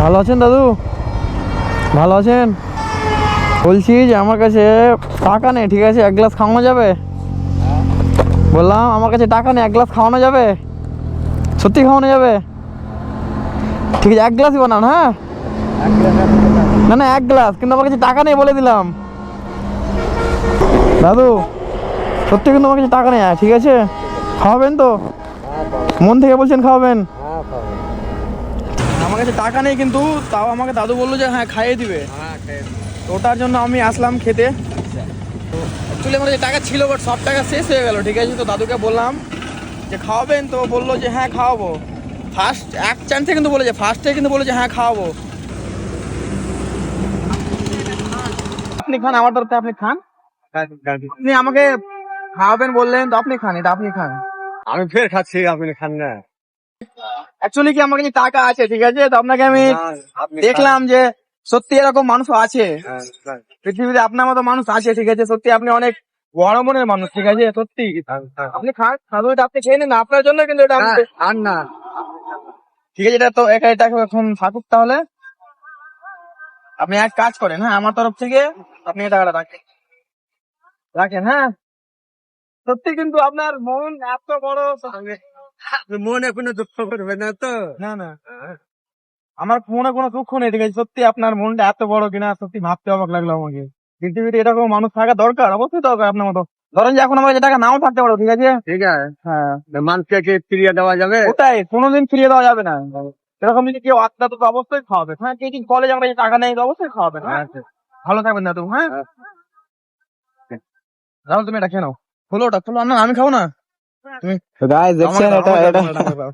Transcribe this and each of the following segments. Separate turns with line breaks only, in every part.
ভালো আছেন দাদু? ভালো আছেন? বলছি যে আমার কাছে টাকা নেই, ঠিক আছে, এক গ্লাস খাওয়ানো যাবে? বললাম আমার কাছে টাকা নেই, এক গ্লাস খাওয়ানো যাবে? সত্যি খাওয়ানো যাবে? ঠিক আছে, এক গ্লাসই বানান। হ্যাঁ, না না, এক গ্লাস, কিন্তু আমার কাছে টাকা নেই বলে দিলাম। দাদু সত্যি কিন্তু আমার কাছে টাকা নেই, ঠিক আছে? খাওয়াবেন তো? মন থেকে বলছেন খাওয়াবেন? আমার কাছে টাকা নেই, কিন্তু তাও আমাকে দাদু বললো যে হ্যাঁ খাইয়ে দিবে। তো ওটার জন্য আমি আসলাম খেতে। অ্যাকচুয়ালি আমার কাছে টাকা ছিল, বাট সব টাকা শেষ হয়ে গেল, ঠিক আছে? তো দাদুকে বললাম যে খাওয়াবেন, তো বললো যে হ্যাঁ খাওয়াবো। ফার্স্ট এক চান্সে কিন্তু বলেছে, ফার্স্টে কিন্তু বলেছে হ্যাঁ খাওয়াবো। আপনি খান, আমার তরফে আপনি খান। আপনি আমাকে খাওয়াবেন বললেন, তো আপনি খান, এটা আপনি খান।
আমি ফের খাচ্ছি, আপনি খান না।
অ্যাকচুয়ালি কি আমার কাছে টাকা আছে, ঠিক আছে? তো আপনাকে আমি
আপনি
দেখলাম যে সত্যি এরকম মানুষ আছে
খান।
পৃথিবীতে, আপনার মতো মানুষ আছে, ঠিক আছে? সত্যি আপনি অনেক বড় মনের মানুষ, ঠিক আছে? সত্যি আপনি খান, খাবো, এটা আপনি খেয়ে নিন, আপনার জন্য কিন্তু এটা
খান না।
ঠিক আছে? এটা তো এটা এখন থাকুক তাহলে। আপনি এক কাজ করেন, হ্যাঁ, আমার তরফ থেকে আপনি এই টাকাটা রাখেন, রাখেন। হ্যাঁ, সত্যি কিন্তু আপনার মন এত বড়।
মনে কোনো দুঃখ করবে না তো?
না না, আমার মনে কোনো দুঃখ নেই, ঠিক আছে? সত্যি আপনার মনটা এত বড় কিনা সত্যি ভাবতে অবাক লাগলো আমাকে। পৃথিবীতে এরকম মানুষ থাকা দরকার, অবশ্যই দরকার আপনার মতো। ধরেন যে এখন আমার কাছে টাকা নাও থাকতে পারো, ঠিক আছে?
ঠিক আছে,
হ্যাঁ,
মানুষকে ফিরিয়ে দেওয়া যাবে?
ওটাই, কোনোদিন ফিরিয়ে দেওয়া যাবে না। এরকম যদি কেউ আত্মা, তো অবশ্যই খাওয়াবে। হ্যাঁ, কে কলেজ আমার কাছে টাকা নেই, তো অবশ্যই খাওয়াবে। হ্যাঁ, ভালো থাকবেন না তুমি। হ্যাঁ, রাহুল তুমি এটা খেয়ে নাও। খোলো ওটা, খোলো। না আমি খাবো না, তুমি
গাইস দেখছেন
আমাকে দাও,
এটা
আমাকে দাও, টাকা দাও।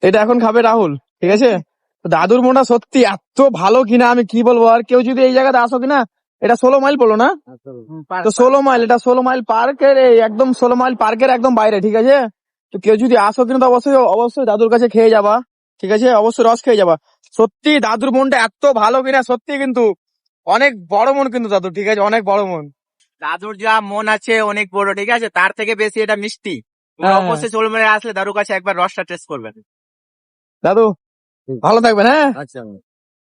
এটা এখন খাবে রাহুল, ঠিক আছে? তো দাদুর মনটা সত্যি এত ভালো কিনা আমি কি বলবো। আর কেউ যদি এই জায়গাতে আসো কিনা, এটা 16 মাইল বলো না? তো 16 মাইল, এটা 16 মাইল পার্কের, একদম 16 মাইল পার্কের একদম বাইরে, ঠিক আছে? তো কেউ যদি আসো কিনা, তো অবশ্যই অবশ্যই দাদুর কাছে খেয়ে যাবা, ঠিক আছে? অবশ্যই রস খেয়ে যাবা। সত্যি দাদুর মনটা এত ভালো কিনা, সত্যি কিন্তু অনেক বড় মন কিন্তু দাদুর, ঠিক আছে? অনেক বড় মন।
দাদুর যা মন আছে অনেক বড়, ঠিক আছে, তার থেকে বেশি এটা মিষ্টি।
হ্যাঁ,
অবশ্যই চলবে আসলে দাদুর কাছে একবার রসটা টেস্ট করবেন।
দাদু ভালো থাকবেন। হ্যাঁ।
আচ্ছা।